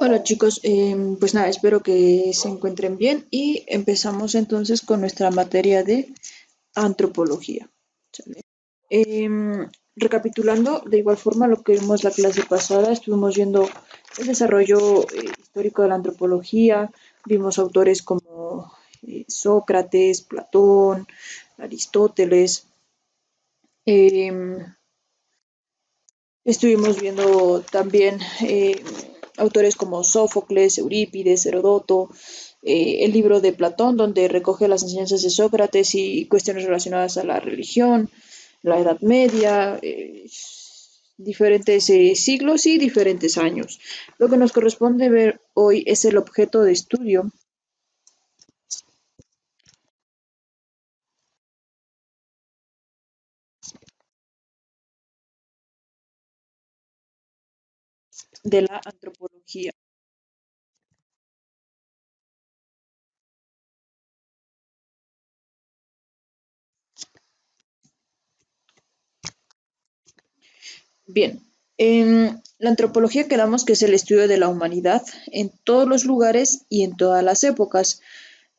Hola chicos, pues nada, espero que se encuentren bien y empezamos entonces con nuestra materia de antropología. ¿Sale? Recapitulando, de igual forma lo que vimos la clase pasada, estuvimos viendo el desarrollo histórico de la antropología, vimos autores como Sócrates, Platón, Aristóteles, em, estuvimos viendo también autores como Sófocles, Eurípides, Herodoto, el libro de Platón, donde recoge las enseñanzas de Sócrates y cuestiones relacionadas a la religión, la Edad Media, diferentes siglos y diferentes años. Lo que nos corresponde ver hoy es el objeto de estudio de la antropología. Bien, en la antropología quedamos que es el estudio de la humanidad en todos los lugares y en todas las épocas.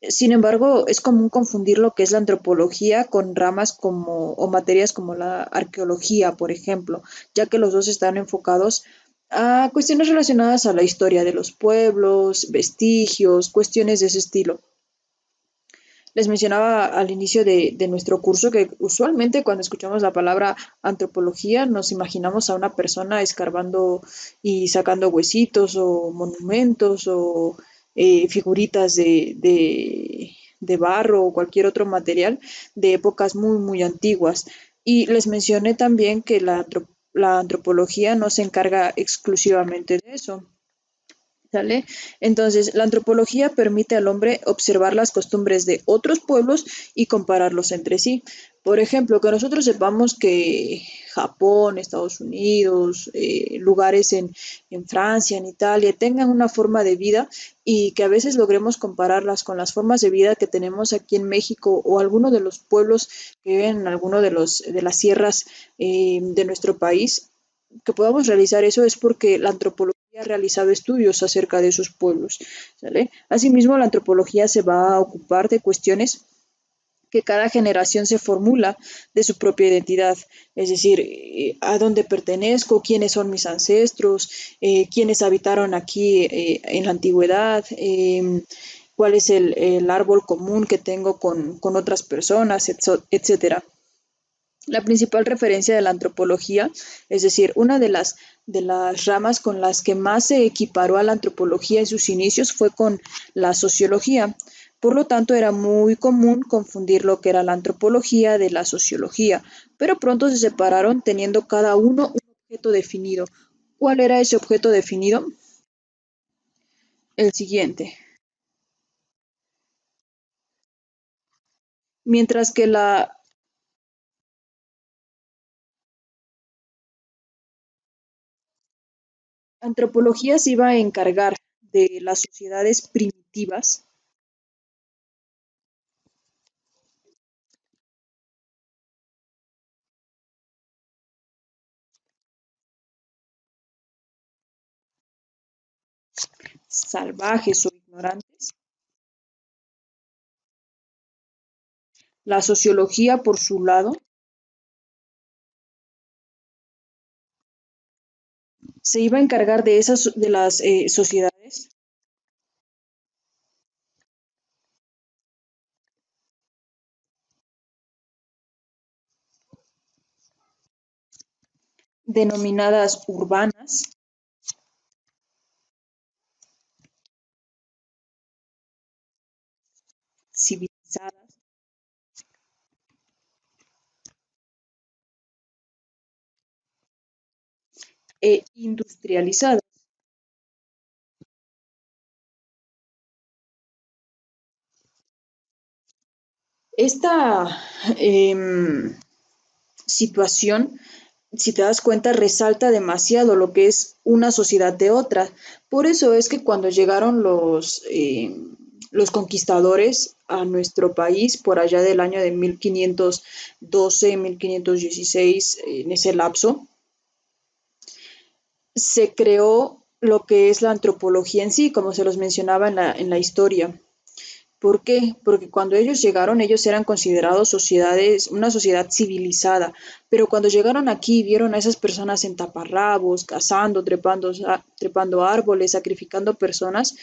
Sin embargo, es común confundir lo que es la antropología con ramas como o materias como la arqueología, por ejemplo, ya que los dos están enfocados a cuestiones relacionadas a la historia de los pueblos, vestigios, cuestiones de ese estilo. Les mencionaba al inicio de nuestro curso que usualmente cuando escuchamos la palabra antropología nos imaginamos a una persona escarbando y sacando huesitos o monumentos o figuritas de barro o cualquier otro material de épocas muy, muy antiguas. Y les mencioné también que la antropología no se encarga exclusivamente de eso. ¿Sale? Entonces, la antropología permite al hombre observar las costumbres de otros pueblos y compararlos entre sí. Por ejemplo, que nosotros sepamos que Japón, Estados Unidos, lugares en Francia, en Italia, tengan una forma de vida y que a veces logremos compararlas con las formas de vida que tenemos aquí en México o alguno de los pueblos que viven en alguno de las sierras de nuestro país, que podamos realizar eso es porque la antropología ha realizado estudios acerca de sus pueblos, ¿sale? Asimismo, la antropología se va a ocupar de cuestiones que cada generación se formula de su propia identidad, es decir, a dónde pertenezco, quiénes son mis ancestros, quiénes habitaron aquí en la antigüedad, cuál es el árbol común que tengo con otras personas, etcétera. La principal referencia de la antropología, es decir, una de las ramas con las que más se equiparó a la antropología en sus inicios fue con la sociología. Por lo tanto, era muy común confundir lo que era la antropología de la sociología, pero pronto se separaron teniendo cada uno un objeto definido. ¿Cuál era ese objeto definido? El siguiente. Mientras que la antropología se iba a encargar de las sociedades primitivas, salvajes o ignorantes. La sociología, por su lado, se iba a encargar de esas de las sociedades denominadas urbanas, civilizadas e industrializadas. Esta situación, si te das cuenta, resalta demasiado lo que es una sociedad de otra. Por eso es que cuando llegaron los conquistadores a nuestro país, por allá del año de 1512, 1516, en ese lapso, se creó lo que es la antropología en sí, como se los mencionaba en la historia. ¿Por qué? Porque cuando ellos llegaron, ellos eran considerados sociedades, una sociedad civilizada, pero cuando llegaron aquí y vieron a esas personas en taparrabos, cazando, trepando árboles, sacrificando personas,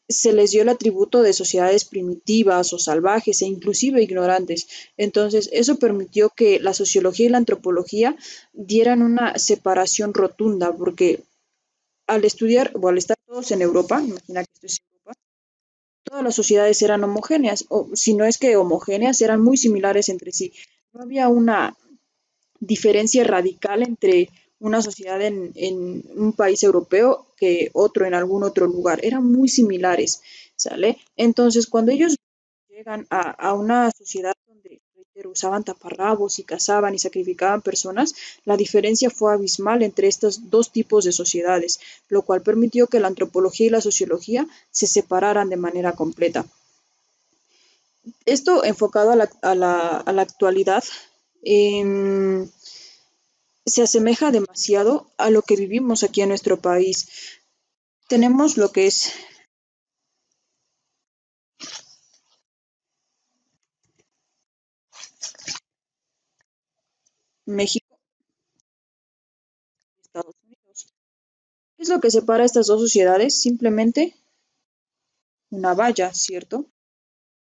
se les dio el atributo de sociedades primitivas o salvajes e inclusive ignorantes. Entonces, eso permitió que la sociología y la antropología dieran una separación rotunda, porque al estudiar o al estar todos en Europa, imagina que esto es Europa, todas las sociedades eran homogéneas, o si no es que homogéneas, eran muy similares entre sí. No había una diferencia radical entre una sociedad en un país europeo que otro en algún otro lugar. Eran muy similares, ¿sale? Entonces, cuando ellos llegan a una sociedad donde reitero, usaban taparrabos y cazaban y sacrificaban personas, la diferencia fue abismal entre estos dos tipos de sociedades, lo cual permitió que la antropología y la sociología se separaran de manera completa. Esto enfocado a la actualidad, eh, se asemeja demasiado a lo que vivimos aquí en nuestro país. Tenemos lo que es México y Estados Unidos. ¿Qué es lo que separa estas dos sociedades? Simplemente una valla, ¿cierto?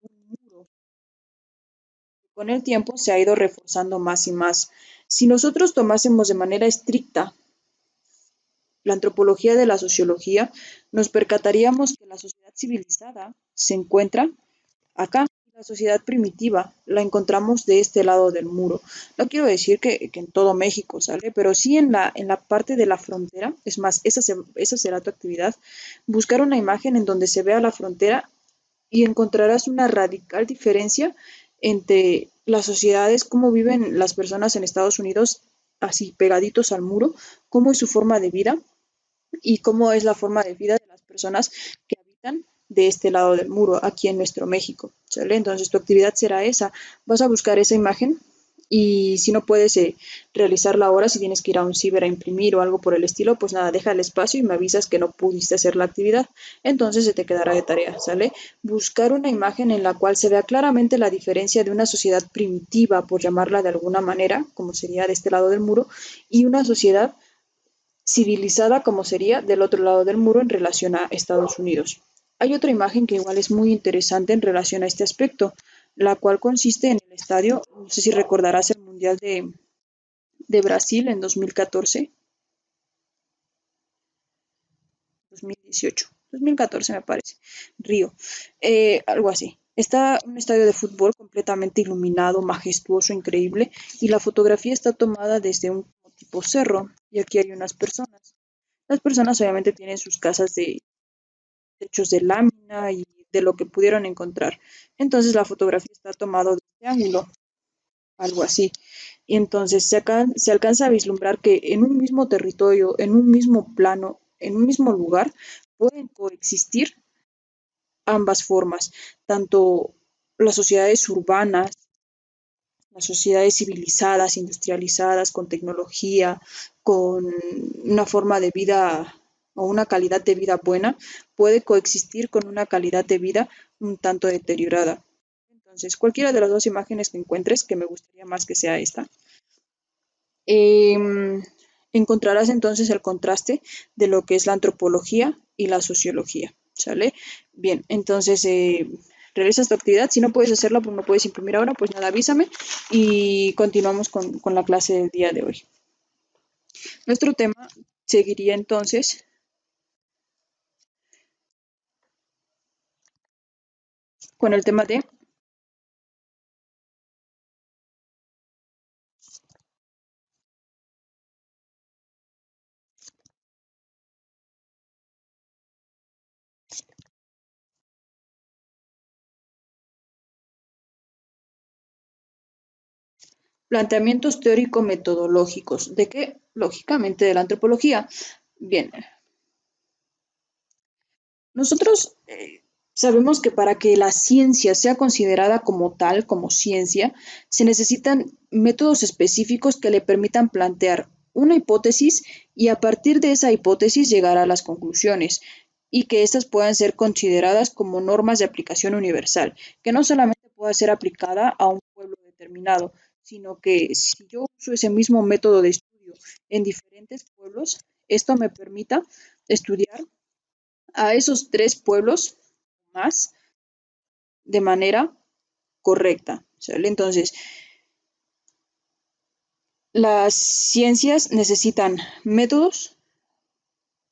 Un muro. Con el tiempo se ha ido reforzando más y más. Si nosotros tomásemos de manera estricta la antropología de la sociología, nos percataríamos que la sociedad civilizada se encuentra acá. La sociedad primitiva la encontramos de este lado del muro. No quiero decir que en todo México, ¿sale? Pero sí en la parte de la frontera. Es más, esa será tu actividad. Buscar una imagen en donde se vea la frontera y encontrarás una radical diferencia entre las sociedades, cómo viven las personas en Estados Unidos, así pegaditos al muro, cómo es su forma de vida y cómo es la forma de vida de las personas que habitan de este lado del muro, aquí en nuestro México, ¿sale? Entonces tu actividad será esa, vas a buscar esa imagen y si no puedes realizarla ahora, si tienes que ir a un ciber a imprimir o algo por el estilo, pues nada, deja el espacio y me avisas que no pudiste hacer la actividad, entonces se te quedará de tarea, ¿sale? Buscar una imagen en la cual se vea claramente la diferencia de una sociedad primitiva, por llamarla de alguna manera, como sería de este lado del muro, y una sociedad civilizada como sería del otro lado del muro en relación a Estados Unidos. Hay otra imagen que igual es muy interesante en relación a este aspecto, la cual consiste en el estadio, no sé si recordarás el Mundial de Brasil en 2014, 2018, 2014 me parece, Río, algo así. Está un estadio de fútbol completamente iluminado, majestuoso, increíble, y la fotografía está tomada desde un tipo cerro, y aquí hay unas personas. Las personas obviamente tienen sus casas de techos de lámina y de lo que pudieron encontrar. Entonces la fotografía está tomada de este ángulo, algo así. Y entonces se alcanza a vislumbrar que en un mismo territorio, en un mismo plano, en un mismo lugar, pueden coexistir ambas formas, tanto las sociedades urbanas, las sociedades civilizadas, industrializadas, con tecnología, con una forma de vida o una calidad de vida buena, puede coexistir con una calidad de vida un tanto deteriorada. Entonces, cualquiera de las dos imágenes que encuentres, que me gustaría más que sea esta, eh, encontrarás entonces el contraste de lo que es la antropología y la sociología, ¿sale? Bien, entonces realizas tu actividad, si no puedes hacerla, pues no puedes imprimir ahora, pues nada, avísame y continuamos con la clase del día de hoy. Nuestro tema seguiría entonces con el tema de planteamientos teórico-metodológicos. ¿De qué? Lógicamente de la antropología. Bien, nosotros sabemos que para que la ciencia sea considerada como tal, como ciencia, se necesitan métodos específicos que le permitan plantear una hipótesis y a partir de esa hipótesis llegar a las conclusiones y que éstas puedan ser consideradas como normas de aplicación universal, que no solamente pueda ser aplicada a un pueblo determinado, sino que si yo uso ese mismo método de estudio en diferentes pueblos, esto me permita estudiar a esos tres pueblos más de manera correcta, ¿sale? Entonces, las ciencias necesitan métodos,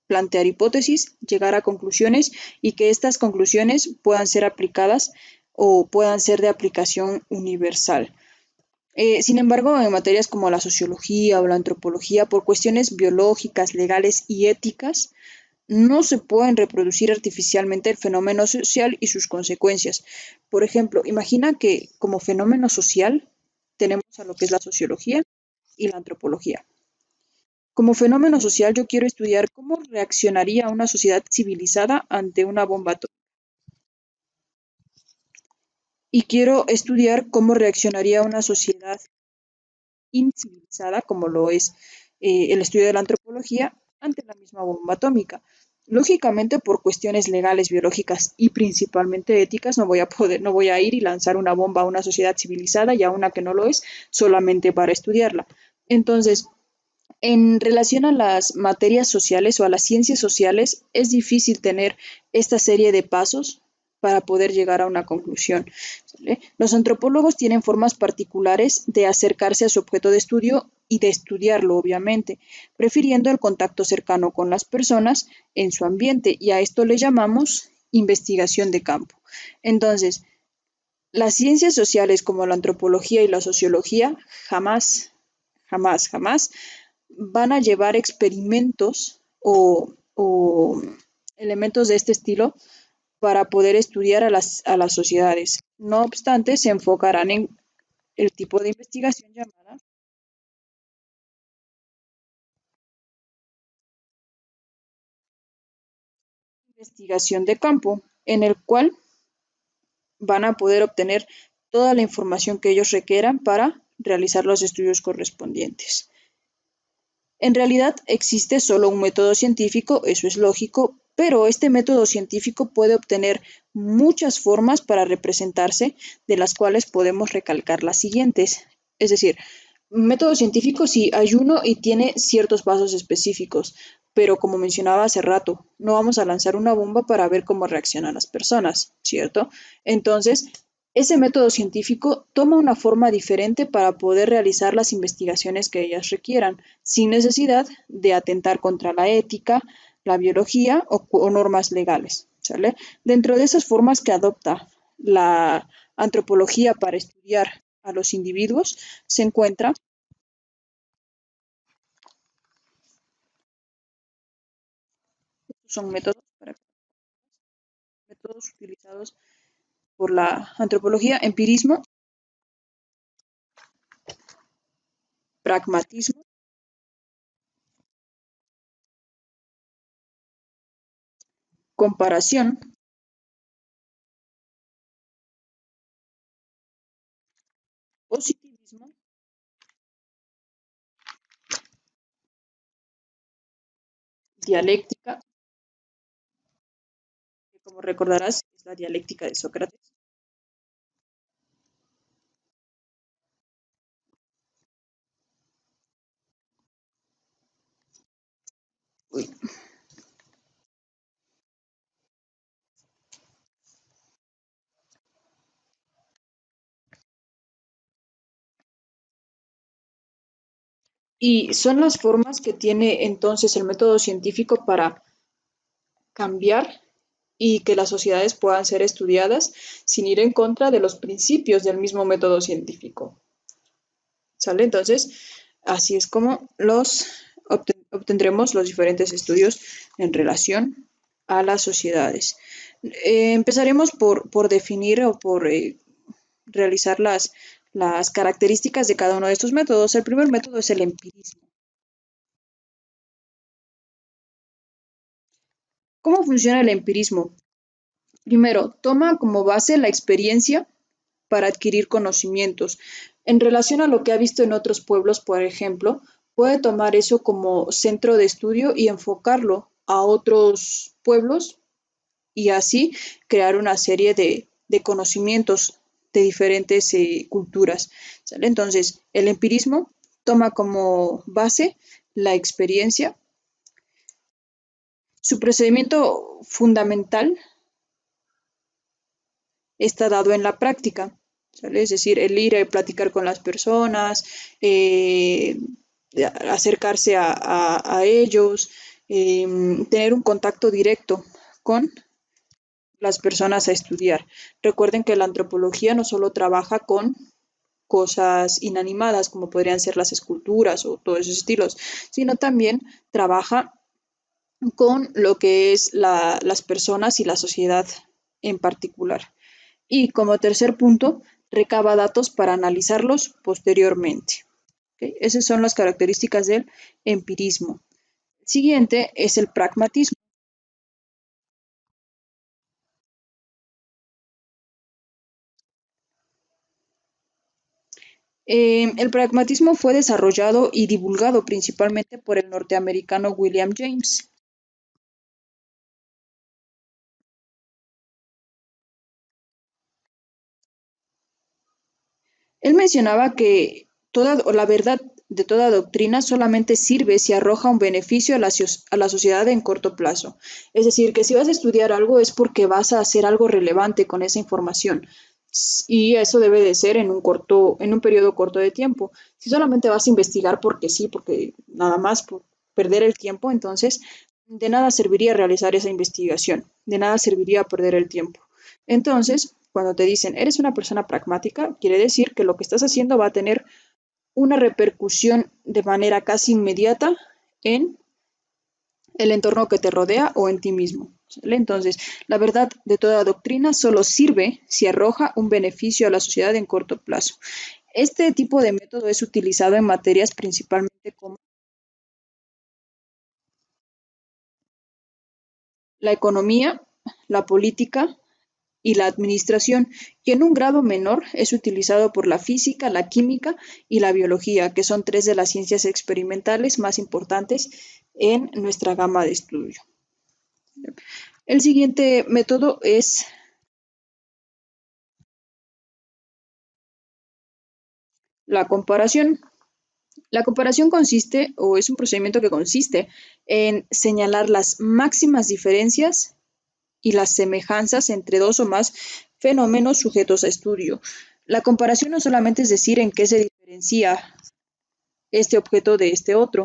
plantear hipótesis, llegar a conclusiones y que estas conclusiones puedan ser aplicadas o puedan ser de aplicación universal. Sin embargo, en materias como la sociología o la antropología, por cuestiones biológicas, legales y éticas, no se pueden reproducir artificialmente el fenómeno social y sus consecuencias. Por ejemplo, imagina que como fenómeno social tenemos a lo que es la sociología y la antropología. Como fenómeno social, yo quiero estudiar cómo reaccionaría una sociedad civilizada ante una bomba atómica. Y quiero estudiar cómo reaccionaría una sociedad incivilizada, como lo es el estudio de la antropología, ante la misma bomba atómica. Lógicamente, por cuestiones legales, biológicas y principalmente éticas, no voy a ir y lanzar una bomba a una sociedad civilizada y a una que no lo es, solamente para estudiarla. Entonces, en relación a las materias sociales o a las ciencias sociales, es difícil tener esta serie de pasos para poder llegar a una conclusión, ¿vale? Los antropólogos tienen formas particulares de acercarse a su objeto de estudio y de estudiarlo, obviamente, prefiriendo el contacto cercano con las personas en su ambiente, y a esto le llamamos investigación de campo. Entonces, las ciencias sociales como la antropología y la sociología jamás van a llevar experimentos o elementos de este estilo para poder estudiar a las sociedades. No obstante, se enfocarán en el tipo de investigación llamada investigación de campo, en el cual van a poder obtener toda la información que ellos requieran para realizar los estudios correspondientes. En realidad existe solo un método científico, eso es lógico, pero este método científico puede obtener muchas formas para representarse, de las cuales podemos recalcar las siguientes. Es decir, método científico sí hay uno y tiene ciertos pasos específicos, pero como mencionaba hace rato, no vamos a lanzar una bomba para ver cómo reaccionan las personas, ¿cierto? Entonces, ese método científico toma una forma diferente para poder realizar las investigaciones que ellas requieran, sin necesidad de atentar contra la ética, la biología o normas legales, ¿sale? Dentro de esas formas que adopta la antropología para estudiar a los individuos, se encuentra, son métodos utilizados por la antropología: empirismo, pragmatismo, comparación, positivismo, dialéctica, que como recordarás es la dialéctica de Sócrates. Uy. Y son las formas que tiene entonces el método científico para cambiar y que las sociedades puedan ser estudiadas sin ir en contra de los principios del mismo método científico. ¿Sale? Entonces, así es como obtendremos los diferentes estudios en relación a las sociedades. Empezaremos por definir o por realizar las características de cada uno de estos métodos. El primer método es el empirismo. ¿Cómo funciona el empirismo? Primero, toma como base la experiencia para adquirir conocimientos. En relación a lo que ha visto en otros pueblos, por ejemplo, puede tomar eso como centro de estudio y enfocarlo a otros pueblos y así crear una serie de conocimientos de diferentes culturas. ¿Sale? Entonces, el empirismo toma como base la experiencia. Su procedimiento fundamental está dado en la práctica, ¿sale? Es decir, el ir a platicar con las personas, acercarse a ellos, tener un contacto directo con las personas a estudiar. Recuerden que la antropología no solo trabaja con cosas inanimadas como podrían ser las esculturas o todos esos estilos, sino también trabaja con lo que es las personas y la sociedad en particular. Y como tercer punto, recaba datos para analizarlos posteriormente. ¿Okay? Esas son las características del empirismo. El siguiente es el pragmatismo. El pragmatismo fue desarrollado y divulgado principalmente por el norteamericano William James. Él mencionaba que toda o la verdad de toda doctrina solamente sirve si arroja un beneficio a la sociedad en corto plazo. Es decir, que si vas a estudiar algo es porque vas a hacer algo relevante con esa información. Y eso debe de ser en un periodo corto de tiempo. Si solamente vas a investigar porque sí, porque nada más por perder el tiempo, entonces de nada serviría realizar esa investigación, de nada serviría perder el tiempo. Entonces, cuando te dicen, eres una persona pragmática, quiere decir que lo que estás haciendo va a tener una repercusión de manera casi inmediata en el entorno que te rodea o en ti mismo. ¿Sale? Entonces, la verdad de toda doctrina solo sirve si arroja un beneficio a la sociedad en corto plazo. Este tipo de método es utilizado en materias principalmente como la economía, la política, y la administración, y en un grado menor es utilizado por la física, la química y la biología, que son tres de las ciencias experimentales más importantes en nuestra gama de estudio. El siguiente método es la comparación. La comparación consiste, o es un procedimiento que consiste en señalar las máximas diferencias y las semejanzas entre dos o más fenómenos sujetos a estudio. La comparación no solamente es decir en qué se diferencia este objeto de este otro,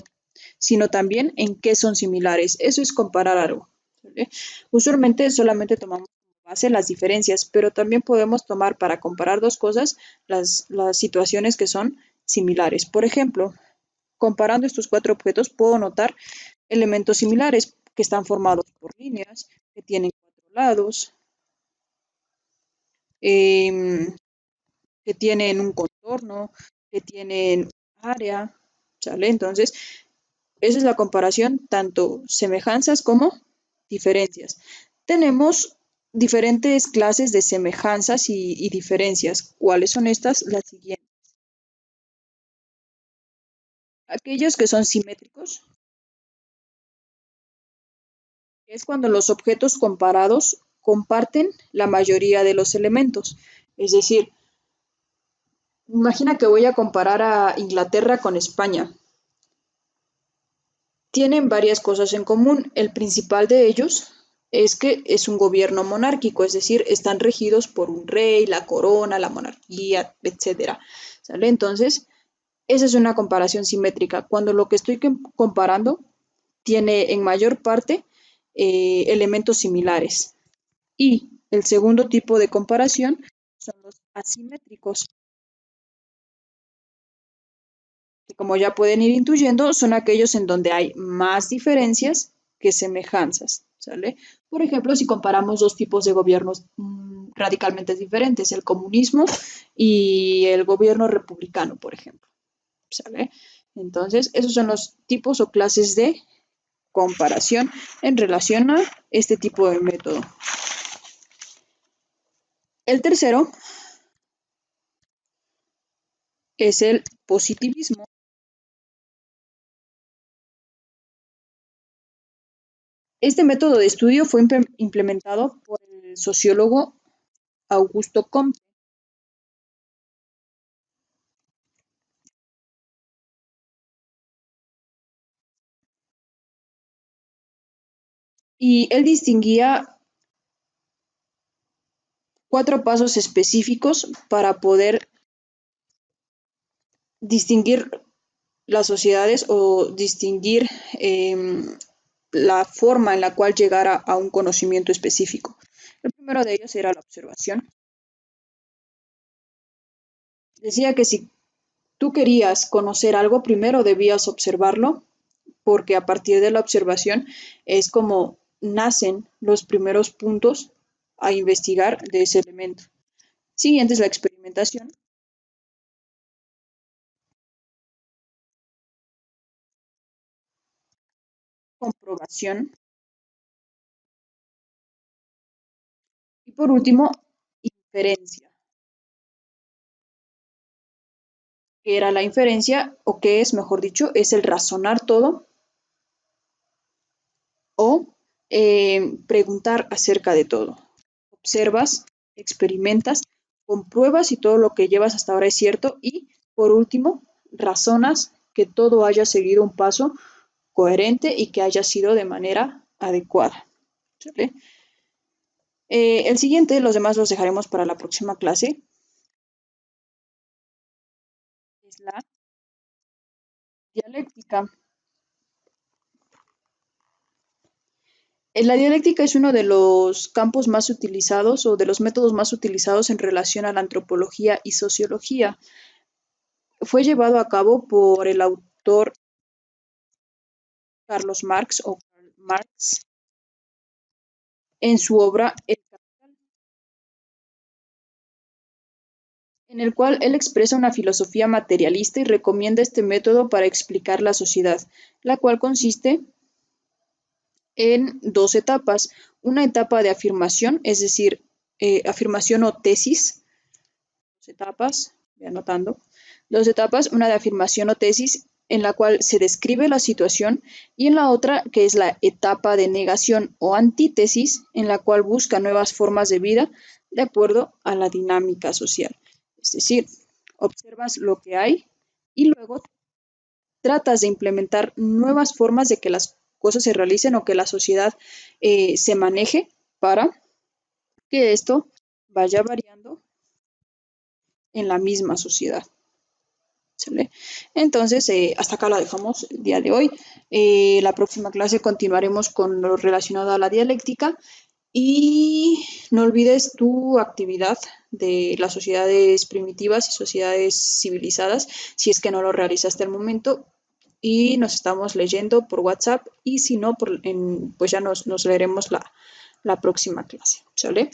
sino también en qué son similares. Eso es comparar algo. ¿Vale? Usualmente solamente tomamos como base las diferencias, pero también podemos tomar para comparar dos cosas las situaciones que son similares. Por ejemplo, comparando estos cuatro objetos, puedo notar elementos similares que están formados por líneas, que tienen cuatro lados, eh, que tienen un contorno, que tienen área, ¿sale? Entonces, esa es la comparación, tanto semejanzas como diferencias. Tenemos diferentes clases de semejanzas y diferencias. ¿Cuáles son estas? Las siguientes. Aquellos que son simétricos, es cuando los objetos comparados comparten la mayoría de los elementos. Es decir, imagina que voy a comparar a Inglaterra con España. Tienen varias cosas en común. El principal de ellos es que es un gobierno monárquico, es decir, están regidos por un rey, la corona, la monarquía, etcétera. ¿Sale? Entonces, esa es una comparación simétrica, cuando lo que estoy comparando tiene en mayor parte elementos similares. Y el segundo tipo de comparación son los asimétricos, que como ya pueden ir intuyendo, son aquellos en donde hay más diferencias que semejanzas, ¿sale? Por ejemplo, si comparamos dos tipos de gobiernos radicalmente diferentes, el comunismo y el gobierno republicano, por ejemplo, ¿sale? Entonces, esos son los tipos o clases de comparación en relación a este tipo de método. El tercero es el positivismo. Este método de estudio fue implementado por el sociólogo Augusto Comte y él distinguía 4 pasos específicos para poder distinguir las sociedades o distinguir la forma en la cual llegar a un conocimiento específico. El primero de ellos era la observación. Decía que si tú querías conocer algo, primero debías observarlo, porque a partir de la observación es como nacen los primeros puntos a investigar de ese elemento. Siguiente es la experimentación. Comprobación y por último, inferencia. ¿Qué era la inferencia o qué es, mejor dicho, es el razonar todo o preguntar acerca de todo? Observas, experimentas, compruebas si todo lo que llevas hasta ahora es cierto y, por último, razonas que todo haya seguido un paso coherente y que haya sido de manera adecuada. ¿Sale? El siguiente, los demás los dejaremos para la próxima clase, es la dialéctica. La dialéctica es uno de los campos más utilizados o de los métodos más utilizados en relación a la antropología y sociología. Fue llevado a cabo por el autor Carlos Marx o Karl Marx en su obra El Capital, en el cual él expresa una filosofía materialista y recomienda este método para explicar la sociedad, la cual consiste en 2 etapas. Una etapa de afirmación, es decir, afirmación o tesis, 2 etapas, voy anotando, 2 etapas, una de afirmación o tesis en la cual se describe la situación y en la otra que es la etapa de negación o antítesis en la cual busca nuevas formas de vida de acuerdo a la dinámica social. Es decir, observas lo que hay y luego tratas de implementar nuevas formas de que las cosas se realicen o que la sociedad se maneje para que esto vaya variando en la misma sociedad. ¿Sale? Entonces, hasta acá la dejamos el día de hoy. La próxima clase continuaremos con lo relacionado a la dialéctica y no olvides tu actividad de las sociedades primitivas y sociedades civilizadas, si es que no lo realizaste al momento. Y nos estamos leyendo por WhatsApp y si no, pues ya nos leeremos la próxima clase. ¿Sale?